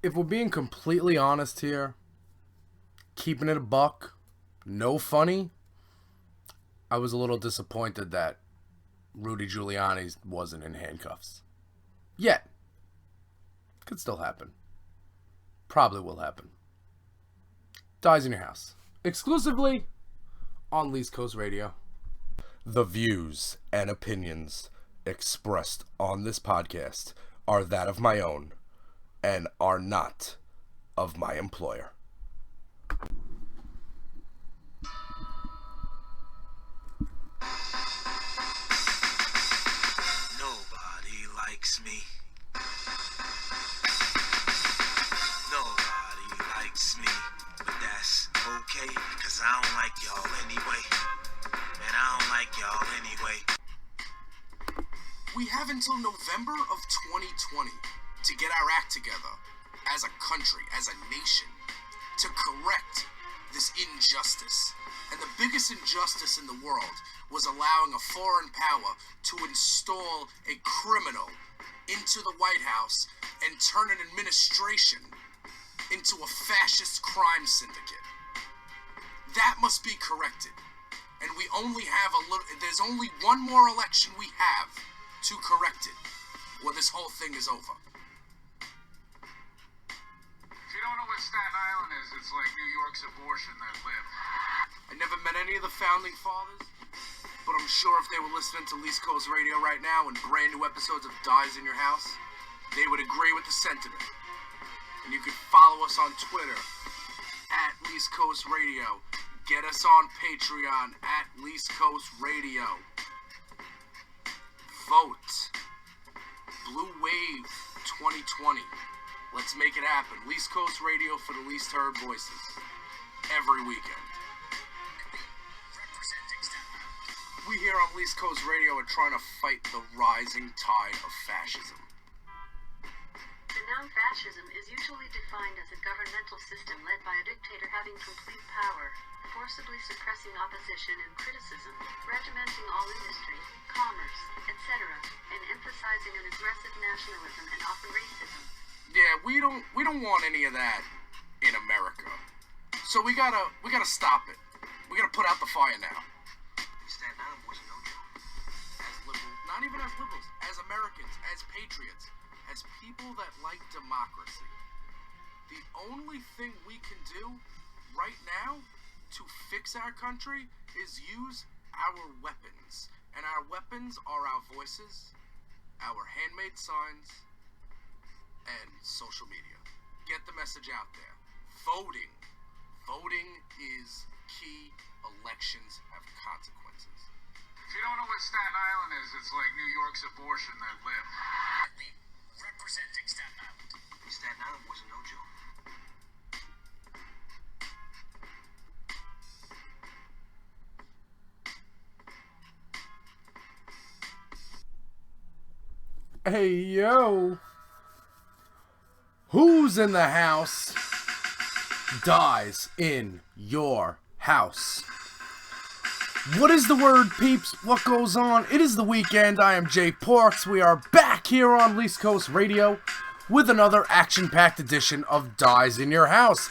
If we're being completely honest here, keeping it a buck, no funny, I was a little disappointed that Rudy Giuliani wasn't in handcuffs. Yet. Could still happen. Probably will happen. Dyze in your house. Exclusively on Least Coast Radio. The views and opinions expressed on this podcast are that of my own and are not of my employer. Nobody likes me. Nobody likes me. But that's okay, cause I don't like y'all anyway. And I don't like y'all anyway. We have until November of 2020 to get our act together as a country, as a nation, to correct this injustice. And the biggest injustice in the world was allowing a foreign power to install a criminal into the White House and turn an administration into a fascist crime syndicate. That must be corrected. And we only have there's only one more election we have to correct it, or this whole thing is over. If you don't know what Staten Island is, it's like New York's abortion that lived. I never met any of the founding fathers, but I'm sure if they were listening to Least Coast Radio right now and brand new episodes of Dyze in your house, they would agree with the sentiment. And you can follow us on Twitter at Least Coast Radio. Get us on Patreon at Least Coast Radio. Vote. Blue Wave 2020. Let's make it happen. Least Coast Radio for the least heard voices. Every weekend. We here on Least Coast Radio are trying to fight the rising tide of fascism. The noun fascism is usually defined as a governmental system led by a dictator having complete power, forcibly suppressing opposition and criticism, regimenting all industry, commerce, etc., and emphasizing an aggressive nationalism and often racism. Yeah, we don't want any of that in America. So we gotta stop it. We gotta put out the fire now. Staten Island boys are no joke. As liberals, not even as liberals, as Americans, as patriots, as people that like democracy. The only thing we can do right now to fix our country is use our weapons. And our weapons are our voices, our handmade signs, and social media. Get the message out there. Voting. Voting is key. Elections have consequences. If you don't know what Staten Island is, it's like New York's abortion that lived. Representing Staten Island. Staten Island wasn't no joke. Hey, yo. Who's in the house? Dyze in your house. What is the word, peeps? What goes on? It is the weekend. I am Jay Porks. We are back here on Least Coast Radio with another action-packed edition of Dyze in your house.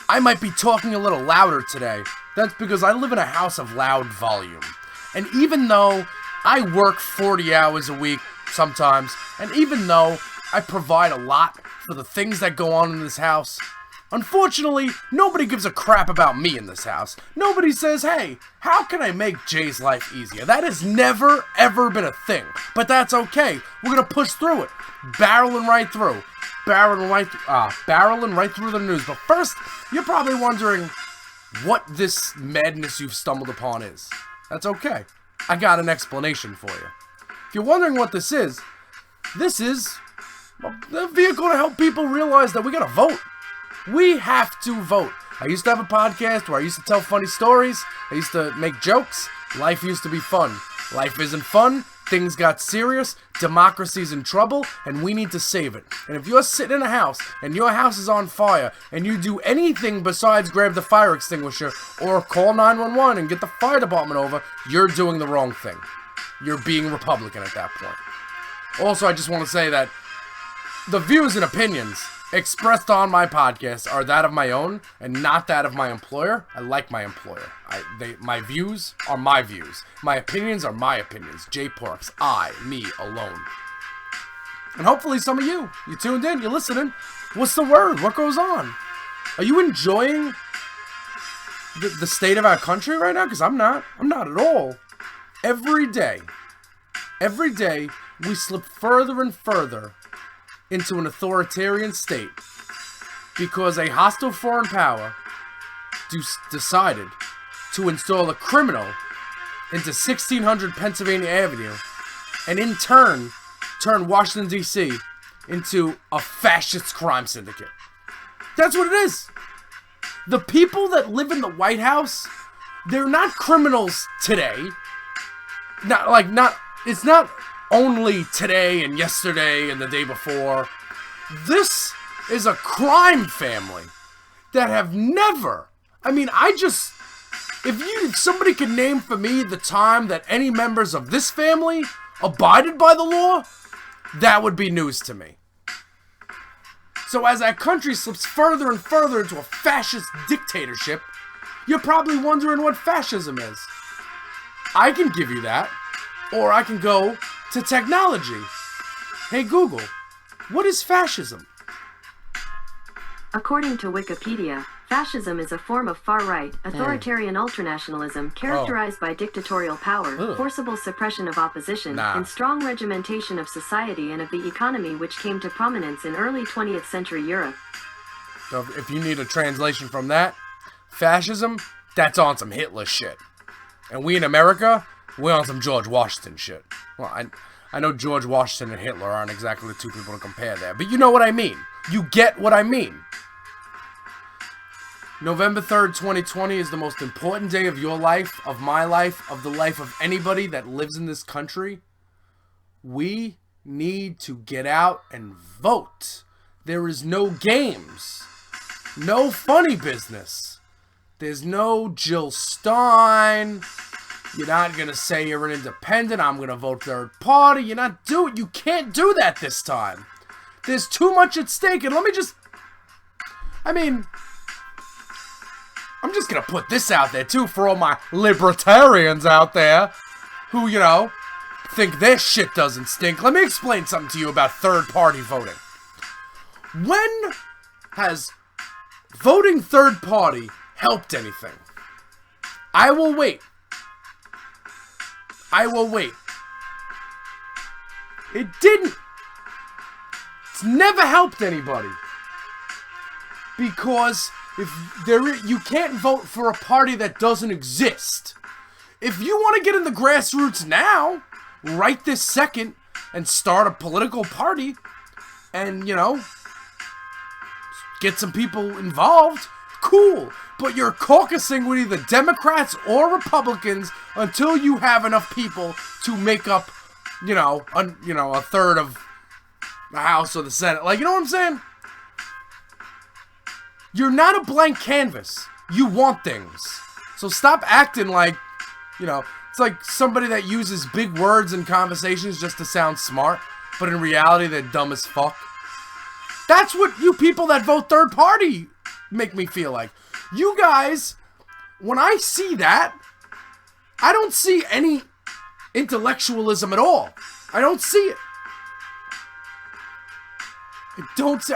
I might be talking a little louder today. That's because I live in a house of loud volume. And even though I work 40 hours a week sometimes, and even though I provide a lot for the things that go on in this house, unfortunately, nobody gives a crap about me in this house. Nobody says, hey, how can I make Jay's life easier? That has never, ever been a thing. But that's okay. We're going to push through it. Barreling right through. Barreling right through the news. But first, you're probably wondering what this madness you've stumbled upon is. That's okay. I got an explanation for you. If you're wondering what this is a vehicle to help people realize that we gotta vote. We have to vote. I used to have a podcast where I used to tell funny stories. I used to make jokes. Life used to be fun. Life isn't fun. Things got serious. Democracy's in trouble, and we need to save it. And if you're sitting in a house, and your house is on fire, and you do anything besides grab the fire extinguisher, or call 911 and get the fire department over, you're doing the wrong thing. You're being Republican at that point. Also, I just want to say that The views and opinions expressed on my podcast are that of my own and not that of my employer. I like my employer. My views are my views. My opinions are my opinions. J Porks, me alone. And hopefully some of you tuned in, you're listening. What's the word? What goes on? Are you enjoying the state of our country right now? Because I'm not. I'm not at all. Every day, we slip further and further into an authoritarian state because a hostile foreign power decided to install a criminal into 1600 Pennsylvania Avenue and in turn Washington, D.C. into a fascist crime syndicate. That's what it is. The people that live in the White House, they're not criminals today. It's not only today and yesterday and the day before. This is a crime family that have never, if somebody could name for me the time that any members of this family abided by the law, that would be news to me. So as our country slips further and further into a fascist dictatorship, you're probably wondering what fascism is. I can give you that, or I can go to technology. Hey Google, what is fascism? According to Wikipedia, fascism is a form of far-right, authoritarian ultranationalism characterized by dictatorial power, forcible suppression of opposition, and strong regimentation of society and of the economy, which came to prominence in early 20th century Europe. So if you need a translation from that, fascism, that's on some Hitler shit. And we in America, we're on some George Washington shit. Well, I know George Washington and Hitler aren't exactly the two people to compare there, but you know what I mean. You get what I mean. November 3rd, 2020 is the most important day of your life, of my life, of the life of anybody that lives in this country. We need to get out and vote. There is no games. No funny business. There's no Jill Stein. You're not going to say you're an independent. I'm going to vote third party. You're not doing. You can't do that this time. There's too much at stake. And let me just... I'm just going to put this out there, too, for all my libertarians out there who, think their shit doesn't stink. Let me explain something to you about third-party voting. When has voting third-party helped anything? I will wait. It didn't. It's never helped anybody. Because... you can't vote for a party that doesn't exist. If you want to get in the grassroots now, right this second, and start a political party, and, get some people involved, cool. But you're caucusing with either Democrats or Republicans until you have enough people to make up, a third of the House or the Senate. You know what I'm saying? You're not a blank canvas. You want things. So stop acting like, it's like somebody that uses big words in conversations just to sound smart, but in reality they're dumb as fuck. That's what you people that vote third party make me feel like. You guys, when I see that, I don't see any intellectualism at all. I don't see it.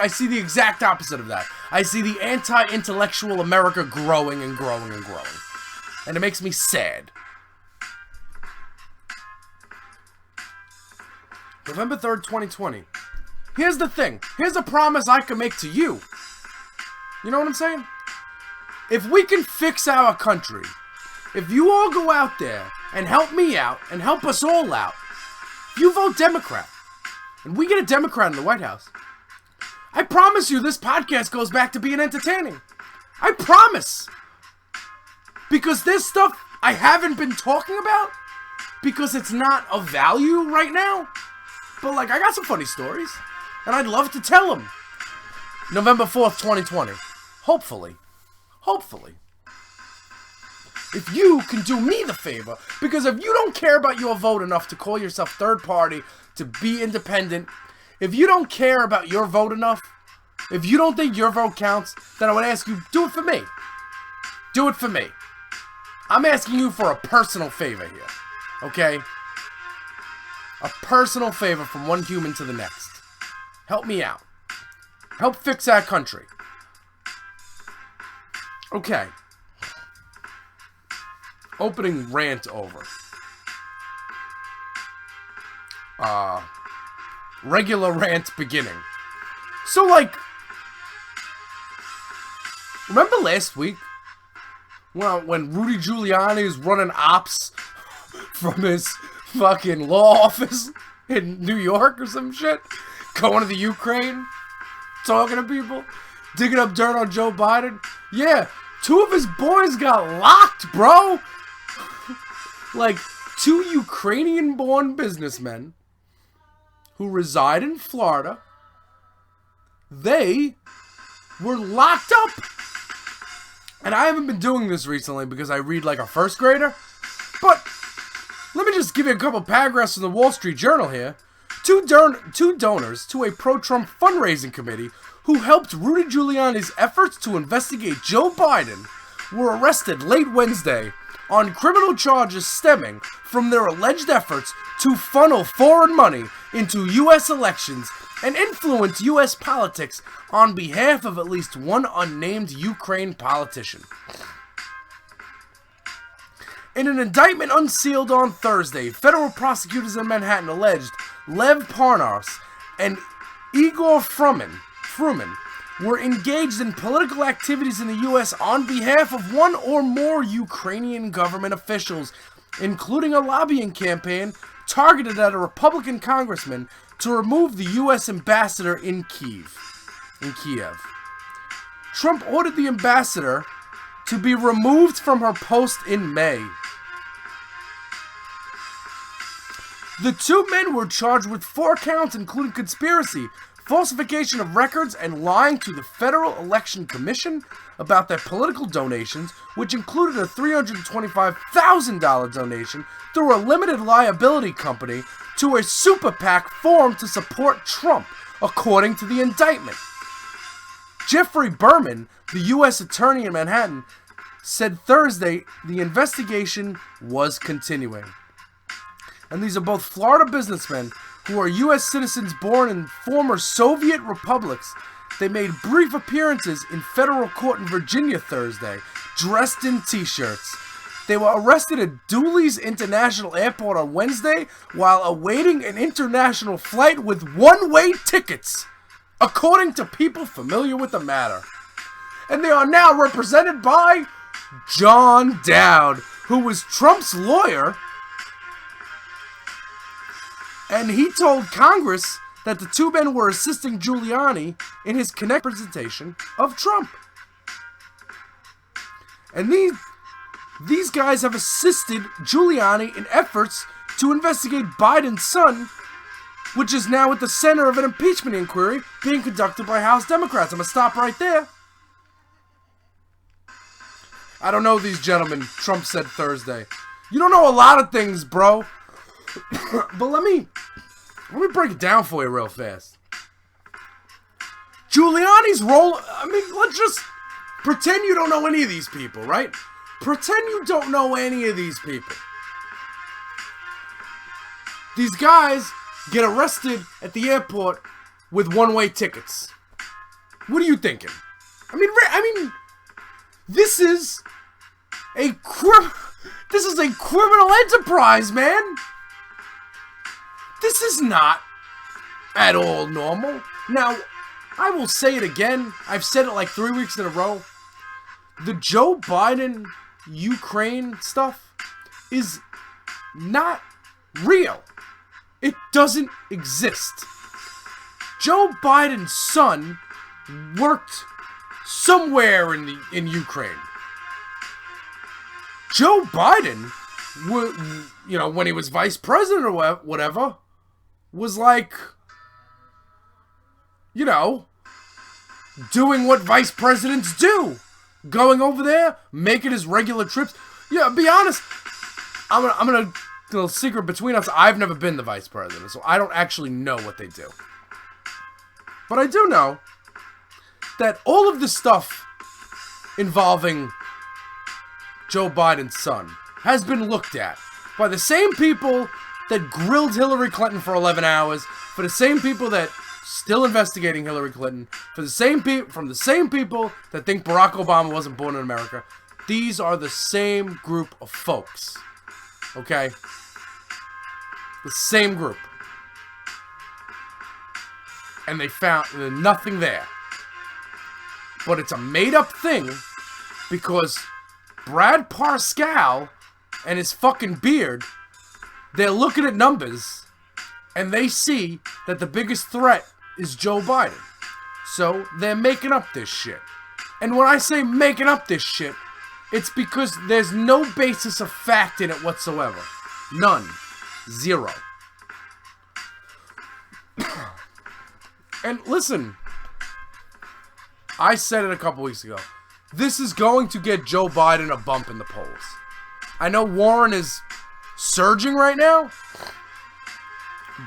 I see the exact opposite of that. I see the anti-intellectual America growing and growing and growing. And it makes me sad. November 3rd, 2020. Here's the thing. Here's a promise I can make to you. You know what I'm saying? If we can fix our country, if you all go out there and help me out and help us all out, if you vote Democrat, and we get a Democrat in the White House, I promise you this podcast goes back to being entertaining. I promise. Because there's stuff I haven't been talking about because it's not of value right now. But I got some funny stories and I'd love to tell them. November 4th, 2020. Hopefully. If you can do me the favor, because if you don't care about your vote enough to call yourself third party, to be independent, if you don't care about your vote enough, if you don't think your vote counts, then I would ask you, do it for me. Do it for me. I'm asking you for a personal favor here, okay? A personal favor from one human to the next. Help me out. Help fix our country. Okay. Opening rant over. Regular rant beginning. So, like, remember last week? Well, when Rudy Giuliani is running ops from his fucking law office in New York or some shit, going to the Ukraine, talking to people, digging up dirt on Joe Biden. Yeah, 2 of his boys got locked, bro. Like, 2 Ukrainian-born businessmen who reside in Florida, they were locked up. And I haven't been doing this recently because I read like a first grader. But let me just give you a couple paragraphs from the Wall Street Journal here. Two donors to a pro-Trump fundraising committee who helped Rudy Giuliani's efforts to investigate Joe Biden were arrested late Wednesday on criminal charges stemming from their alleged efforts to funnel foreign money into U.S. elections and influence U.S. politics on behalf of at least one unnamed Ukraine politician. In an indictment unsealed on Thursday, federal prosecutors in Manhattan alleged Lev Parnas and Igor Fruman were engaged in political activities in the U.S. on behalf of one or more Ukrainian government officials, including a lobbying campaign targeted at a Republican congressman to remove the U.S. ambassador in Kiev. Trump ordered the ambassador to be removed from her post in May. The 2 men were charged with 4 counts, including conspiracy, falsification of records, and lying to the Federal Election Commission about their political donations, which included a $325,000 donation through a limited liability company to a super PAC formed to support Trump, according to the indictment. Jeffrey Berman, the U.S. Attorney in Manhattan, said Thursday the investigation was continuing. And these are both Florida businessmen who are U.S. citizens born in former Soviet republics. They made brief appearances in federal court in Virginia Thursday, dressed in t-shirts. They were arrested at Dulles International Airport on Wednesday while awaiting an international flight with one-way tickets, according to people familiar with the matter. And they are now represented by John Dowd, who was Trump's lawyer, and he told Congress that the 2 men were assisting Giuliani in his representation of Trump. And these guys have assisted Giuliani in efforts to investigate Biden's son, which is now at the center of an impeachment inquiry being conducted by House Democrats. I'm going to stop right there. I don't know these gentlemen, Trump said Thursday. You don't know a lot of things, bro. But let me break it down for you real fast. Giuliani's role, I mean, let's just pretend you don't know any of these people, right? Pretend you don't know any of these people. These guys get arrested at the airport with one-way tickets. What are you thinking? I mean, this is a criminal enterprise, man. This is not at all normal. Now, I will say it again. I've said it like 3 weeks in a row. The Joe Biden Ukraine stuff is not real. It doesn't exist. Joe Biden's son worked somewhere in Ukraine. Joe Biden, when he was vice president or whatever, was like, doing what vice presidents do. Going over there, making his regular trips. Yeah, be honest, I'm gonna little secret between us, I've never been the vice president, so I don't actually know what they do. But I do know that all of this stuff involving Joe Biden's son has been looked at by the same people that grilled Hillary Clinton for 11 hours, for the same people that still investigating Hillary Clinton, from the same people that think Barack Obama wasn't born in America. These are the same group of folks. Okay? The same group. And they found nothing there. But it's a made-up thing because Brad Parscale and his fucking beard, they're looking at numbers and they see that the biggest threat is Joe Biden. So they're making up this shit. And when I say making up this shit, it's because there's no basis of fact in it whatsoever. None. Zero. And listen, I said it a couple weeks ago. This is going to get Joe Biden a bump in the polls. I know Warren is surging right now.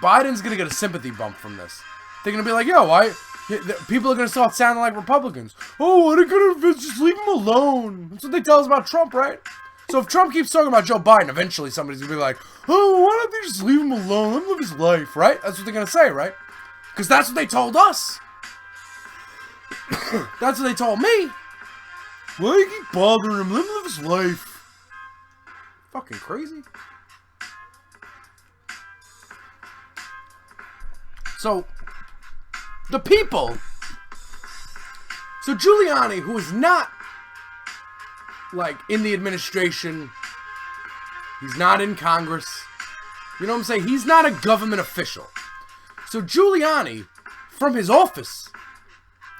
Biden's going to get a sympathy bump from this. They're going to be like, yo, people are going to start sounding like Republicans. Oh, why are they going to just leave him alone? That's what they tell us about Trump, right? So if Trump keeps talking about Joe Biden, eventually somebody's going to be like, oh, why don't they just leave him alone? Let him live his life, right? That's what they're going to say, right? Because that's what they told us. That's what they told me. Why do you keep bothering him? Let him live his life. Fucking crazy. So, the people. So Giuliani, who is not, like, in the administration. He's not in Congress. You know what I'm saying? He's not a government official. So Giuliani, from his office,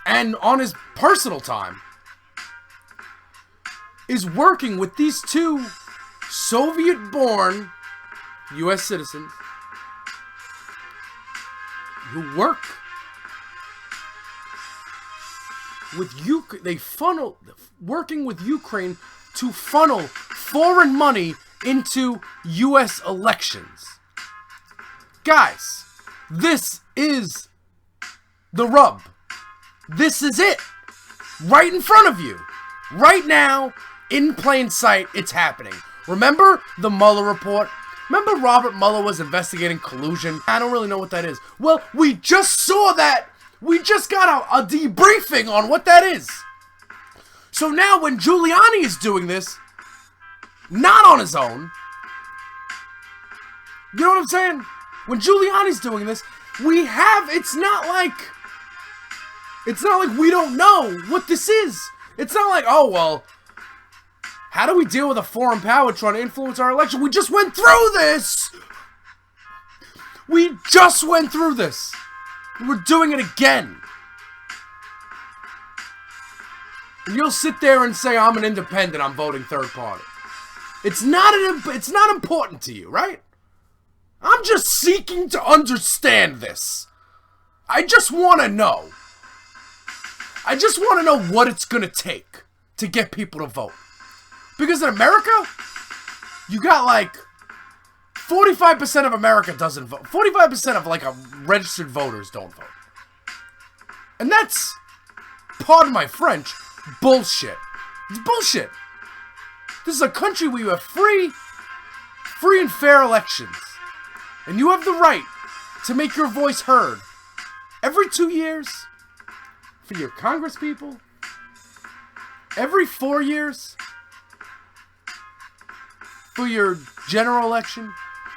and on his personal time, is working with these two Soviet-born U.S. citizens who work with working with Ukraine to funnel foreign money into U.S. elections. Guys, this is the rub. This is it. Right in front of you. Right now, in plain sight, it's happening. Remember the Mueller report? Remember Robert Mueller was investigating collusion? I don't really know what that is. Well, we just saw that. We just got a debriefing on what that is. So now when Giuliani is doing this, not on his own, you know what I'm saying? When Giuliani's doing this, it's not like we don't know what this is. It's not like, oh, well, how do we deal with a foreign power trying to influence our election? We just went through this. We just went through this. We're doing it again. And you'll sit there and say, I'm an independent, I'm voting third party. It's not important to you, right? I'm just seeking to understand this. I just want to know. I just want to know what it's going to take to get people to vote. Because in America, you got like 45% of America doesn't vote. 45% of like registered voters don't vote. And that's, pardon my French, bullshit. It's bullshit. This is a country where you have free and fair elections. And you have the right to make your voice heard every 2 years for your Congress people, every 4 years for your general election,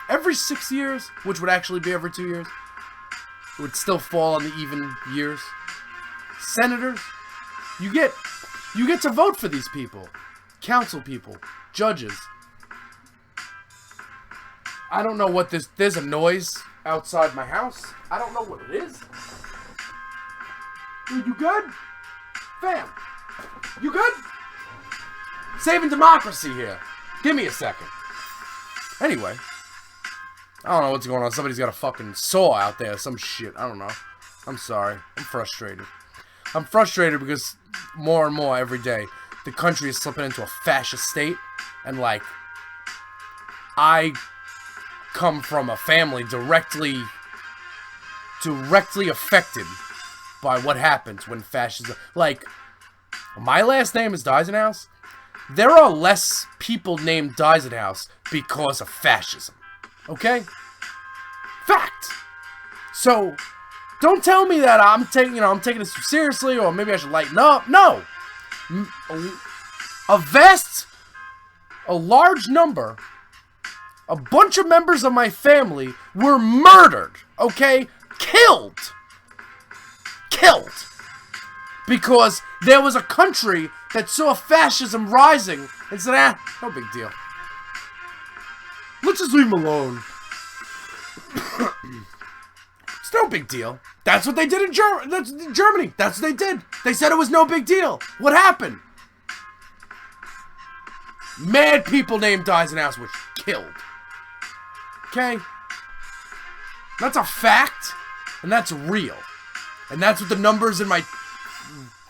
every 6 years, which would actually be every 2 years. It would still fall on the even years. Senators, you get to vote for these people. Council people, judges. I don't know what there's a noise outside my house. I don't know what it is. You good? Fam, you good? Saving democracy here. Give me a second. Anyway, I don't know what's going on. Somebody's got a fucking saw out there. Some shit. I don't know. I'm sorry. I'm frustrated. I'm frustrated because more and more every day, the country is slipping into a fascist state. And like, I come from a family directly affected by what happens when fascism... Like, my last name is Dyze. There are less people named Dyze because of fascism. Okay? Fact! So, don't tell me that I'm taking this too seriously, or maybe I should lighten up. No! A large number, a bunch of members of my family were murdered, okay? Killed! Because there was a country that saw fascism rising and said, no big deal. Let's just leave him alone. It's no big deal. That's what they did in Germany. That's what they did. They said it was no big deal. What happened? Mad people named Dyze were killed. Okay? That's a fact, and that's real. And that's what the numbers in my...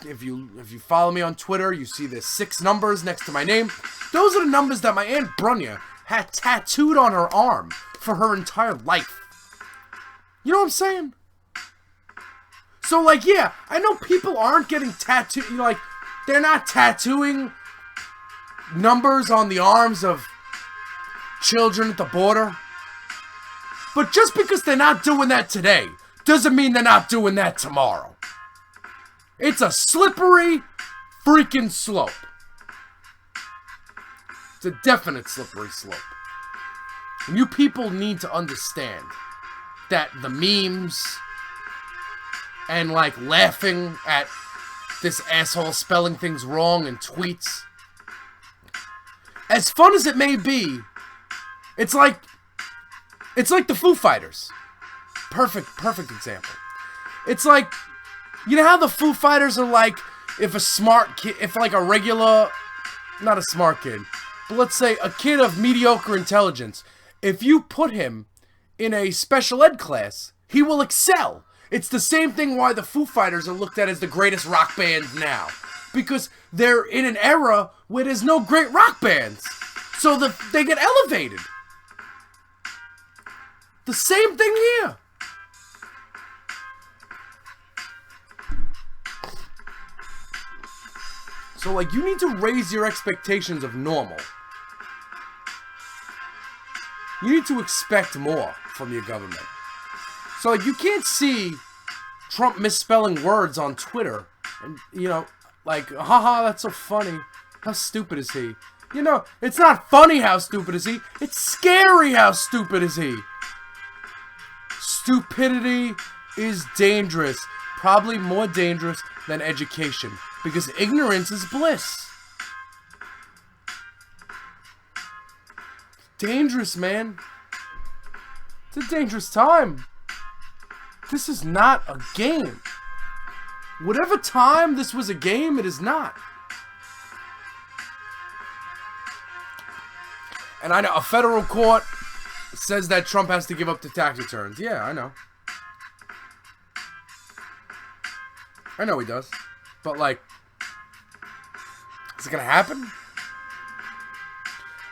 If you follow me on Twitter, you see the 6 numbers next to my name. Those are the numbers that my Aunt Brunya had tattooed on her arm for her entire life. You know what I'm saying? So, like, yeah, I know people aren't getting tattooed. You know, like, they're not tattooing numbers on the arms of children at the border. But just because they're not doing that today doesn't mean they're not doing that tomorrow. It's a slippery freaking slope. It's a definite slippery slope. And you people need to understand that the memes and, like, laughing at this asshole spelling things wrong in tweets, as fun as it may be, it's like the Foo Fighters. Perfect example. It's like, you know how the Foo Fighters are like, if a smart kid, if like a regular, not a smart kid, but let's say a kid of mediocre intelligence, if you put him in a special ed class, he will excel. It's the same thing why the Foo Fighters are looked at as the greatest rock band now. Because they're in an era where there's no great rock bands. So they get elevated. The same thing here. So, like, you need to raise your expectations of normal. You need to expect more from your government. So, like, you can't see Trump misspelling words on Twitter and, you know, like, haha, that's so funny. How stupid is he? You know, it's not funny how stupid is he. It's scary how stupid is he. Stupidity is dangerous. Probably more dangerous than education. Because ignorance is bliss. Dangerous, man. It's a dangerous time. This is not a game. Whatever time this was a game, it is not. And I know a federal court says that Trump has to give up the tax returns. Yeah, I know. I know he does. But, like, is it gonna happen?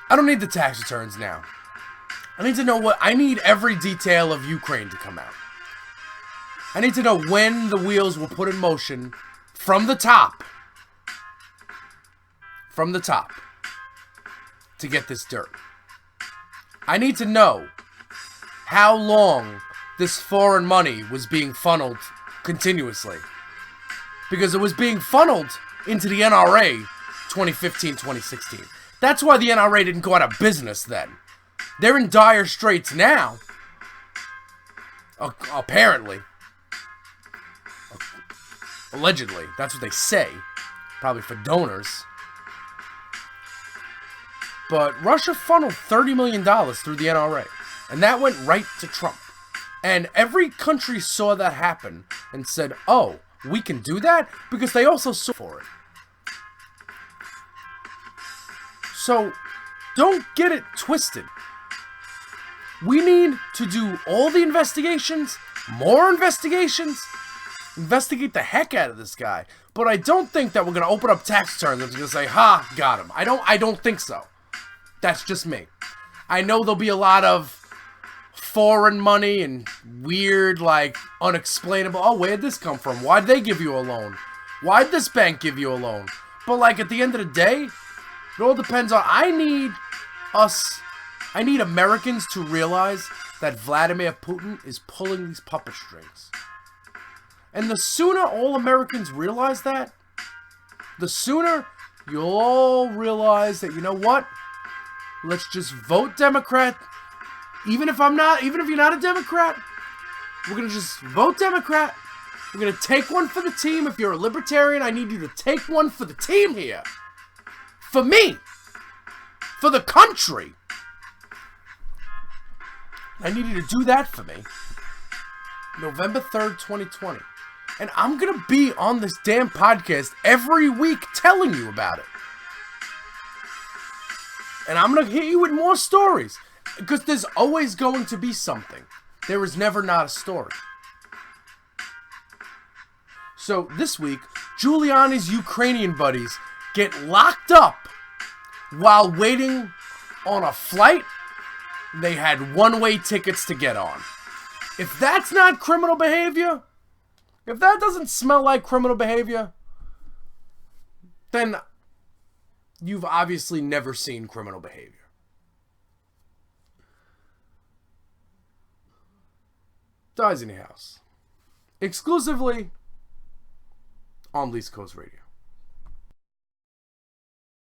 I don't need the tax returns now. I need to know I need every detail of Ukraine to come out. I need to know when the wheels were put in motion from the top. From the top. To get this dirt. I need to know how long this foreign money was being funneled continuously. Because it was being funneled into the NRA 2015-2016. That's why the NRA didn't go out of business then. They're in dire straits now. Apparently. Allegedly. That's what they say. Probably for donors. But Russia funneled $30 million through the NRA. And that went right to Trump. And every country saw that happen and said, oh, we can do that? Because they also saw for it. So, don't get it twisted. We need to do all the investigations, more investigations, investigate the heck out of this guy. But I don't think that we're going to open up tax returns and just say, ha, got him. I don't think so. That's just me. I know there'll be a lot of foreign money and weird, like, unexplainable. Oh, where'd this come from? Why'd they give you a loan? Why'd this bank give you a loan? But, like, at the end of the day, it all depends on... I need Americans to realize that Vladimir Putin is pulling these puppet strings. And the sooner all Americans realize that, the sooner you'll all realize that, you know what? Let's just vote Democrat. Even if you're not a Democrat, we're going to just vote Democrat. We're going to take one for the team. If you're a libertarian, I need you to take one for the team here. For me. For the country. I need you to do that for me. November 3rd, 2020. And I'm going to be on this damn podcast every week telling you about it. And I'm going to hit you with more stories. Because there's always going to be something. There is never not a story. So this week, Giuliani's Ukrainian buddies get locked up while waiting on a flight they had one-way tickets to get on. If that's not criminal behavior, if that doesn't smell like criminal behavior, then you've obviously never seen criminal behavior. Dyze in the house. Exclusively on Least Coast Radio.